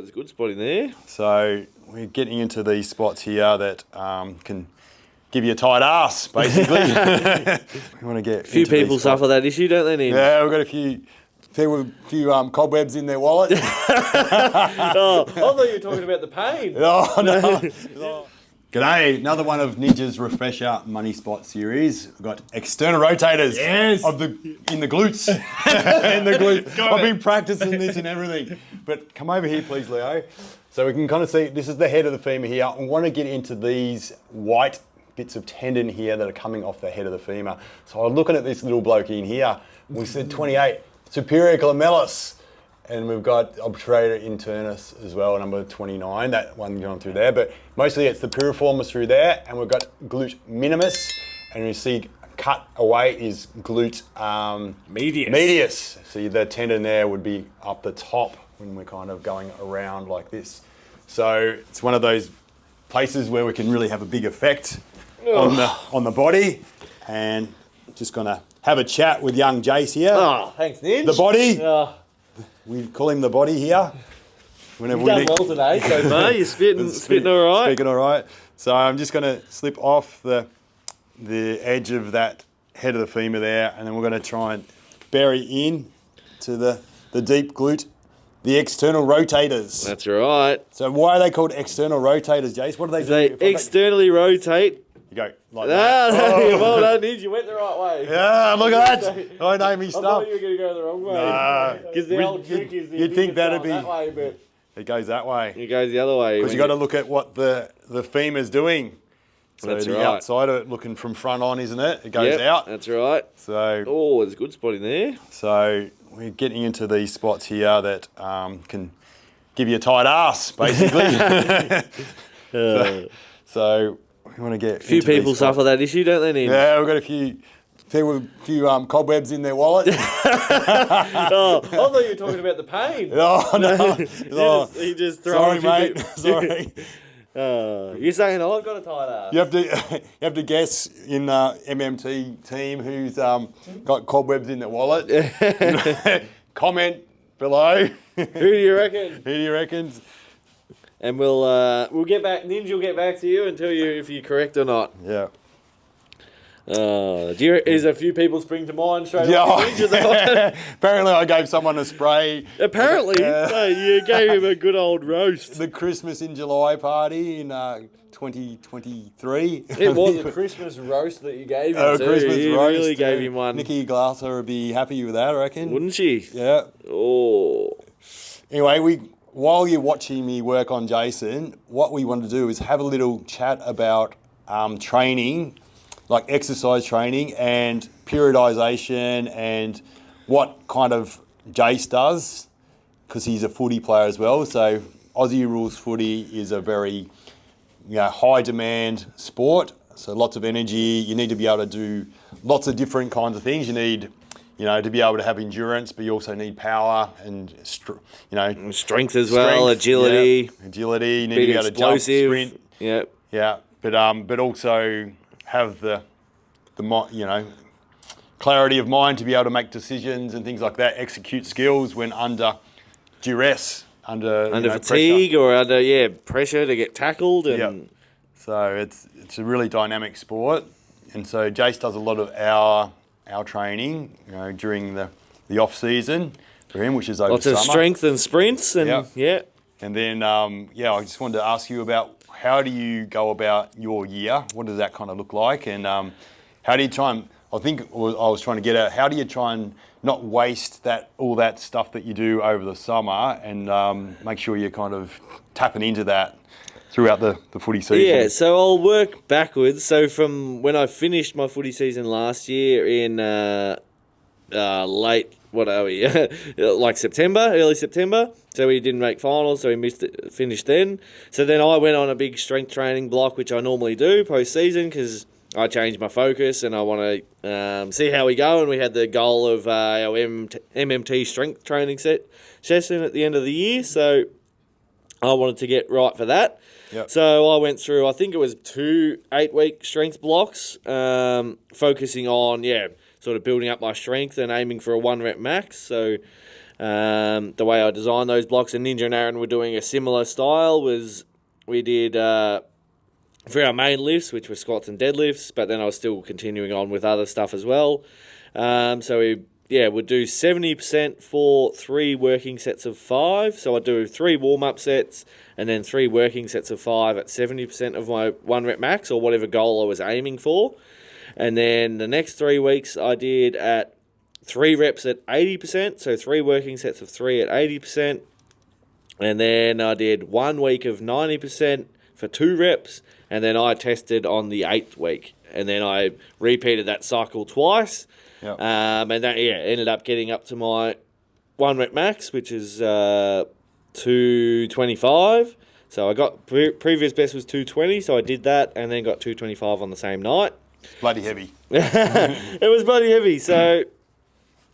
there's a good spot in there. So we're getting into these spots here that can give you a tight ass, basically. We want to get A few people suffer that issue, don't they, Nick? Yeah, we've got a few cobwebs in their wallet. Oh, I thought you were talking about the pain. Oh, no. G'day, another one of Ninja's Refresher Money Spot series. We've got external rotators in the glutes. In the glutes. I've been practicing this and everything. But come over here, please, Leo. So we can kind of see, this is the head of the femur here. I want to get into these white bits of tendon here that are coming off the head of the femur. So I'm looking at this little bloke in here. We said 28, superior glomerulis. And we've got obturator internus as well, number 29, that one going through there. But mostly it's the piriformis through there, and we've got glute minimus, and you see cut away is glute medius. So the tendon there would be up the top when we're kind of going around like this. So it's one of those places where we can really have a big effect on the body. And just gonna have a chat with young Jace here. Oh, thanks, Ninj. The body. We call him the body here. You've done well today so far. You're spitting all right. Speaking all right. So I'm just going to slip off the edge of that head of the femur there, and then we're going to try and bury in to the deep glute, the external rotators. That's right. So why are they called external rotators, Jace? What do they do? They externally rotate. You go like that. Well done, Ninj. You went the right way. Yeah, look at that. I know me stuff. I thought you were going to go the wrong way. Because the old trick is you'd think that'd be that way, but it goes that way. It goes the other way. Because you got to look at what the femur's doing. So that's the right. outside of it, looking from front on, isn't it? It goes out. That's right. So there's a good spot in there. So we're getting into these spots here that can give you a tight ass, basically. So we want to get a few people suffer that issue, don't they, Ninj? Yeah, we've got a few cobwebs in their wallet. Oh, I thought you were talking about the pain. Oh, no. You just throw Sorry, mate. Sorry. You're saying I've got a tight ass. You have to guess in MMT team who's got cobwebs in their wallet. Comment below. Who do you reckon? Who do you reckon? And we'll get back. Ninj will get back to you and tell you if you're correct or not. Yeah. Is a few people spring to mind straight away? Apparently I gave someone a spray. Apparently? No, you gave him a good old roast. The Christmas in July party in 2023. It was a Christmas roast that you gave him too. Christmas you roast. Really gave him one. Nikki Glasser would be happy with that, I reckon. Wouldn't she? Yeah. Oh. Anyway, while you're watching me work on Jason, what we want to do is have a little chat about training, like exercise training and periodization and what kind of Jace does, because he's a footy player as well. So Aussie rules footy is a very high demand sport. So lots of energy. You need to be able to do lots of different kinds of things. You need to be able to have endurance, but you also need power and, strength as well, agility. Yeah, agility. You need to be able to jump, sprint. Yep. Yeah, but also have the clarity of mind to be able to make decisions and things like that, execute skills when under duress, under fatigue pressure. or under pressure to get tackled. And yep. So it's a really dynamic sport, and so Jace does a lot of our training, during the off season for him, which is over summer. Lots of strength and sprints, and And then I just wanted to ask you about how do you go about your year? What does that kind of look like? And how do you try and, I was trying to get at, how do you try and not waste all that stuff that you do over the summer and make sure you're kind of tapping into that throughout the footy season? Yeah, so I'll work backwards. So from when I finished my footy season last year in late, what are we, like early September. So we didn't make finals, so we finished then. So then I went on a big strength training block, which I normally do post-season because I changed my focus and I want to see how we go. And we had the goal of our MMT strength training session at the end of the year. So I wanted to get right for that. Yep. So I went through, I think it was 2 8-week strength blocks, focusing on, sort of building up my strength and aiming for a 1 rep max. So The way I designed those blocks, and Ninja and Aaron were doing a similar style, was we did for our main lifts, which were squats and deadlifts, but then I was still continuing on with other stuff as well. So we would do 70% for 3 working sets of 5. So I'd do 3 warm-up sets and then 3 working sets of 5 at 70% of my 1 rep max, or whatever goal I was aiming for. And then the next 3 weeks I did at 3 reps at 80%, so 3 working sets of 3 at 80%. And then I did 1 week of 90% for 2 reps, and then I tested on the 8th week. And then I repeated that cycle twice. Yep. And that ended up getting up to my 1 rep max, which is 225. So I got previous best was 220, so I did that and then got 225 on the same night. Bloody heavy. It was bloody heavy. So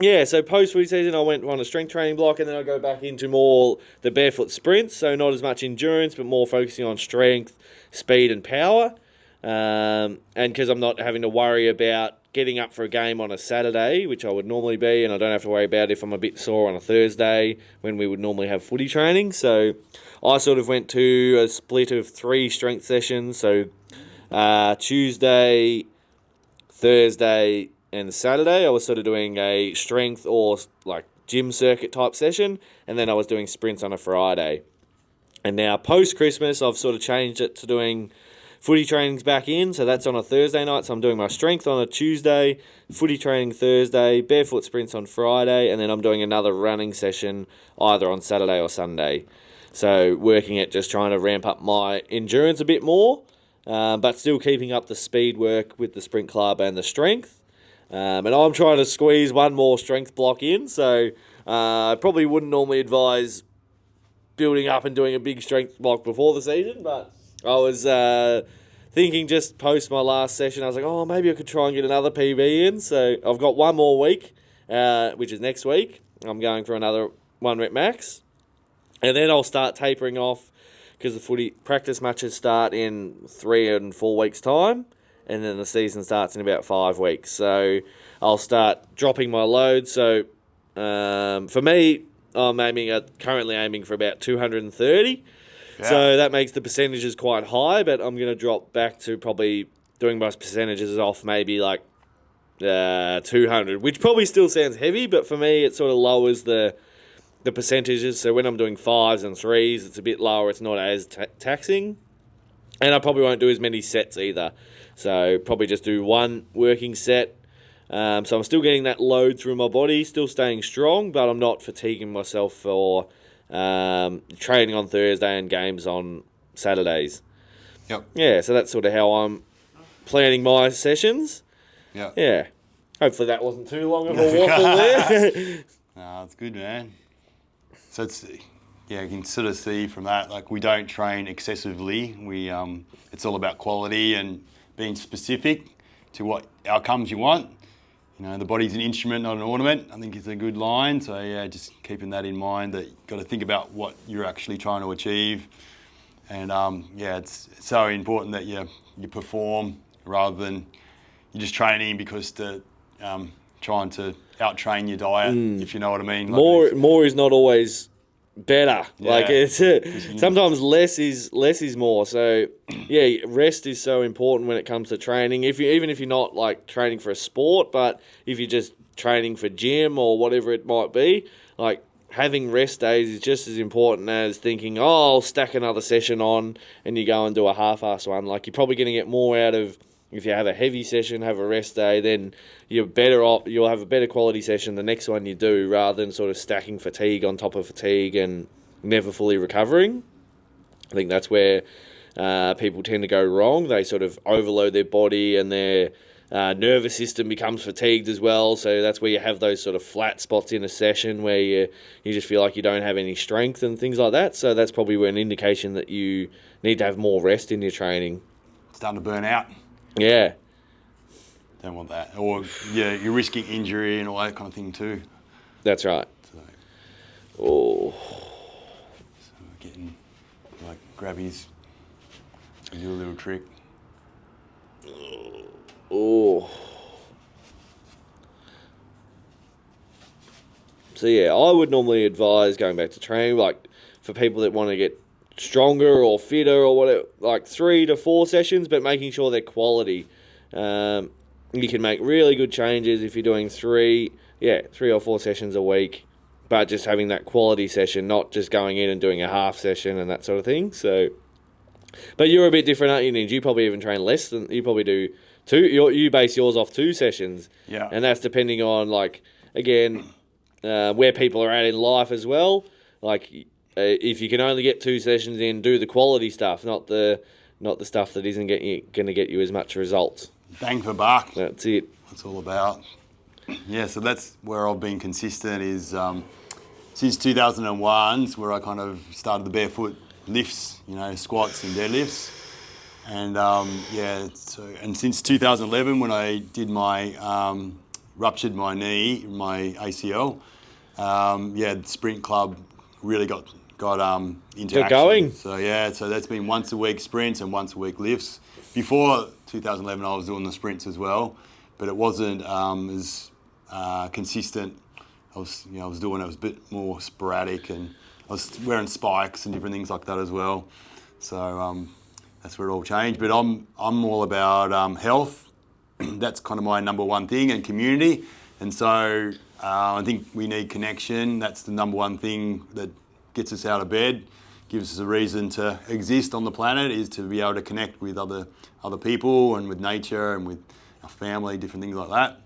so post footy season I went on a strength training block, and then I go back into more the barefoot sprints. So not as much endurance, but more focusing on strength, speed, and power. And because I'm not having to worry about getting up for a game on a Saturday, which I would normally be, and I don't have to worry about if I'm a bit sore on a Thursday when we would normally have footy training. So I sort of went to a split of 3 strength sessions. So Tuesday, Thursday, and Saturday I was sort of doing a strength or like gym circuit type session, and then I was doing sprints on a Friday. And now post Christmas I've sort of changed it to doing footy training's back in, so that's on a Thursday night. So I'm doing my strength on a Tuesday, footy training Thursday, barefoot sprints on Friday, and then I'm doing another running session either on Saturday or Sunday. So working at just trying to ramp up my endurance a bit more, but still keeping up the speed work with the sprint club and the strength. And I'm trying to squeeze 1 more strength block in, so I probably wouldn't normally advise building up and doing a big strength block before the season, but I was thinking just post my last session, I was like, oh, maybe I could try and get another PB in. So I've got 1 more week, which is next week. I'm going for another 1 rep max. And then I'll start tapering off because the footy practice matches start in 3 and 4 weeks' time. And then the season starts in about 5 weeks. So I'll start dropping my load. So for me, I'm currently aiming for about 230. Yeah. So that makes the percentages quite high, but I'm going to drop back to probably doing my percentages off maybe like 200, which probably still sounds heavy, but for me it sort of lowers the percentages. So when I'm doing 5s and 3s, it's a bit lower. It's not as taxing. And I probably won't do as many sets either. So probably just do 1 working set. So I'm still getting that load through my body, still staying strong, but I'm not fatiguing myself for training on Thursday and games on Saturdays. Yep. Yeah, so that's sort of how I'm planning my sessions. Yep. Yeah. Hopefully that wasn't too long of a waffle there. No, it's good, man. So you can sort of see from that, like we don't train excessively. It's all about quality and being specific to what outcomes you want. You know, the body's an instrument, not an ornament. I think it's a good line. So yeah, just keeping that in mind, that you've got to think about what you're actually trying to achieve. And it's so important that you perform rather than you're just training because trying to out-train your diet, if you know what I mean. Like more is not always better. Yeah. Like it's sometimes less is more. So yeah, rest is so important when it comes to training. Even if you're not like training for a sport, but if you're just training for gym or whatever it might be, like having rest days is just as important as thinking, oh, I'll stack another session on and you go and do a half-ass one. Like you're probably going to get more out of if you have a heavy session, have a rest day, then you'll have a better quality session the next one you do, rather than sort of stacking fatigue on top of fatigue and never fully recovering. I think that's where people tend to go wrong. They sort of overload their body and their nervous system becomes fatigued as well. So that's where you have those sort of flat spots in a session where you just feel like you don't have any strength and things like that. So that's probably an indication that you need to have more rest in your training. Starting to burn out. Yeah. Don't want that. Or, yeah, you're risking injury and all that kind of thing too. That's right. So getting, like, grabbies and do a little trick. So yeah, I would normally advise going back to training, like for people that want to get stronger or fitter or whatever, like 3 to 4 sessions, but making sure they're quality. You can make really good changes if you're doing 3 or 4 sessions a week, but just having that quality session, not just going in and doing a half session and that sort of thing. So, but you're a bit different, aren't you, Ninja? You probably even train less than, you probably do 2, you base yours off 2 sessions. Yeah. And that's depending on, like, again, where people are at in life as well. Like, if you can only get 2 sessions in, do the quality stuff, not the stuff that isn't going to get you as much results. Bang for buck. That's it. That's all about. Yeah, so that's where I've been consistent is since 2001, is where I kind of started the barefoot lifts, squats and deadlifts. And and since 2011 when I did my, ruptured my knee, my ACL, the sprint club really got into Got action. going. So that's been once a week sprints and once a week lifts. Before 2011 I was doing the sprints as well, but it wasn't as consistent. I was doing it was a bit more sporadic, and I was wearing spikes and different things like that as well. So that's where it all changed. But I'm all about health. That's kind of my number one thing, and community. And so I think we need connection. That's the number one thing that gets us out of bed, gives us a reason to exist on the planet, is to be able to connect with other people and with nature and with our family, different things like that.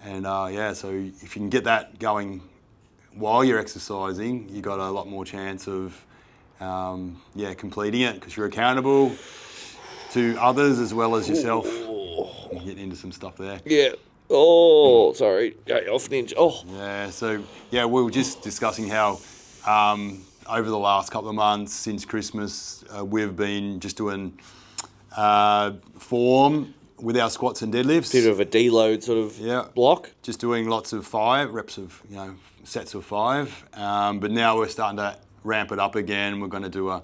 And so if you can get that going while you're exercising, you got a lot more chance of completing it, because you're accountable to others as well as yourself. I'm getting into some stuff there. Yeah. Oh, sorry. Go off, Ninja. Oh. Yeah, so we were just discussing how over the last couple of months since Christmas, we've been just doing form with our squats and deadlifts. Bit of a deload sort of block. Just doing lots of 5 reps of, sets of 5. But now we're starting to ramp it up again. We're going to do a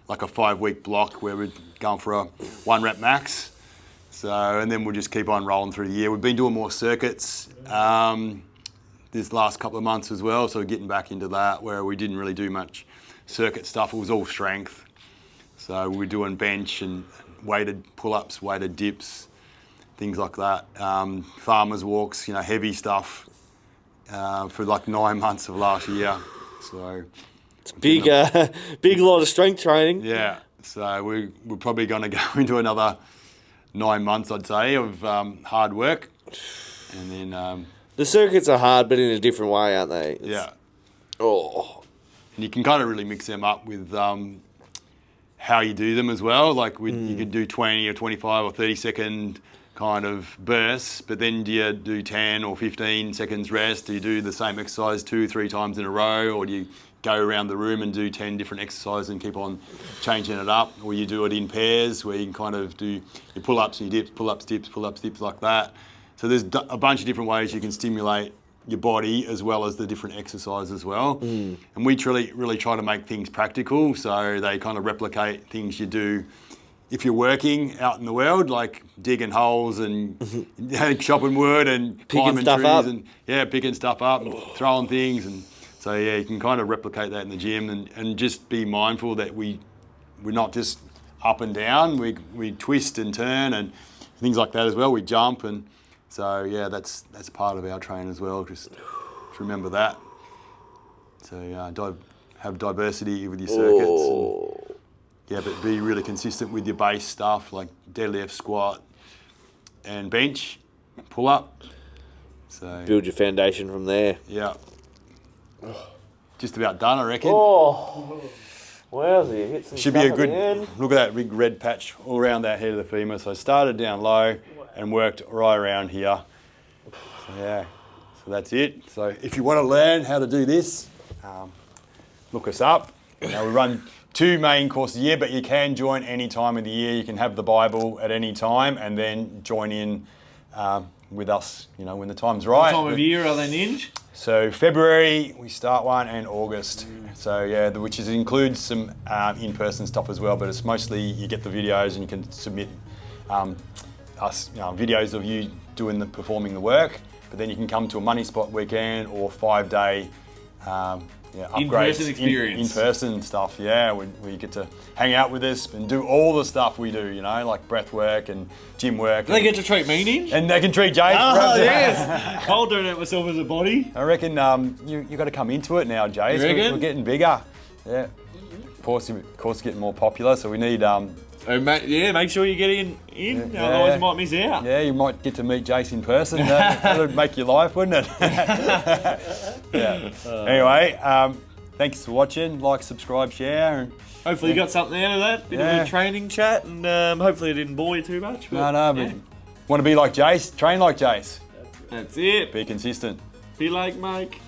5-week block where we're going for a 1 rep max. So, and then we'll just keep on rolling through the year. We've been doing more circuits this last couple of months as well. So we're getting back into that, where we didn't really do much circuit stuff. It was all strength. So we're doing bench and weighted pull-ups, weighted dips, things like that. Farmers walks, heavy stuff for like 9 months of last year. So it's big lot of strength training. Yeah. So we're probably going to go into another 9 months, I'd say, of hard work. And then the circuits are hard, but in a different way, aren't they? Oh. And you can kind of really mix them up with how you do them as well. Like you could do 20 or 25 or 30 second kind of bursts, but then do you do 10 or 15 seconds rest? Do you do the same exercise 2 or 3 times in a row? Or do you go around the room and do 10 different exercises and keep on changing it up? Or you do it in pairs, where you can kind of do your pull-ups and your dips, pull-ups, dips, pull-ups, dips, like that. So there's a bunch of different ways you can stimulate your body as well as the different exercises as well. And we really try to make things practical, so they kind of replicate things you do if you're working out in the world, like digging holes and chopping wood and climbing trees and picking stuff up and throwing things. And so you can kind of replicate that in the gym, and just be mindful that we're not just up and down. We twist and turn and things like that as well. We jump, and so that's part of our training as well. Just remember that. So have diversity with your circuits. And, but be really consistent with your base stuff, like deadlift, squat, and bench, pull up. So build your foundation from there. Yeah. Just about done, I reckon. Oh, wowzy, you hit some should stuff be a good at the end. Look at that big red patch all around that head of the femur. So I started down low and worked right around here. So that's it. So if you want to learn how to do this, look us up. Now we run 2 main courses a year, but you can join any time of the year. You can have the Bible at any time and then join in with us, when the time's right. What time of year are they, Ninja? So February we start one, and August. So which includes some in-person stuff as well, but it's mostly you get the videos and you can submit videos of you performing the work. But then you can come to a money spot weekend or 5-day upgrades. In-person experience. In-person stuff, yeah. We get to hang out with us and do all the stuff we do, you know, like breath work and gym work. They get to treat me, Ninja? And they can treat Jace. Oh, yes. I'll donate myself as a body. I reckon you got to come into it now, Jace. You reckon? We're getting bigger. Yeah. Of course, getting more popular, so we need... make sure you get in. Otherwise you might miss out. Yeah, you might get to meet Jace in person. That would make your life, wouldn't it? Yeah. Anyway, thanks for watching. Like, subscribe, share. And hopefully you got something out of that. Bit of a training chat, and hopefully it didn't bore you too much. But, but want to be like Jace? Train like Jace. That's it. Be consistent. Be like Mike.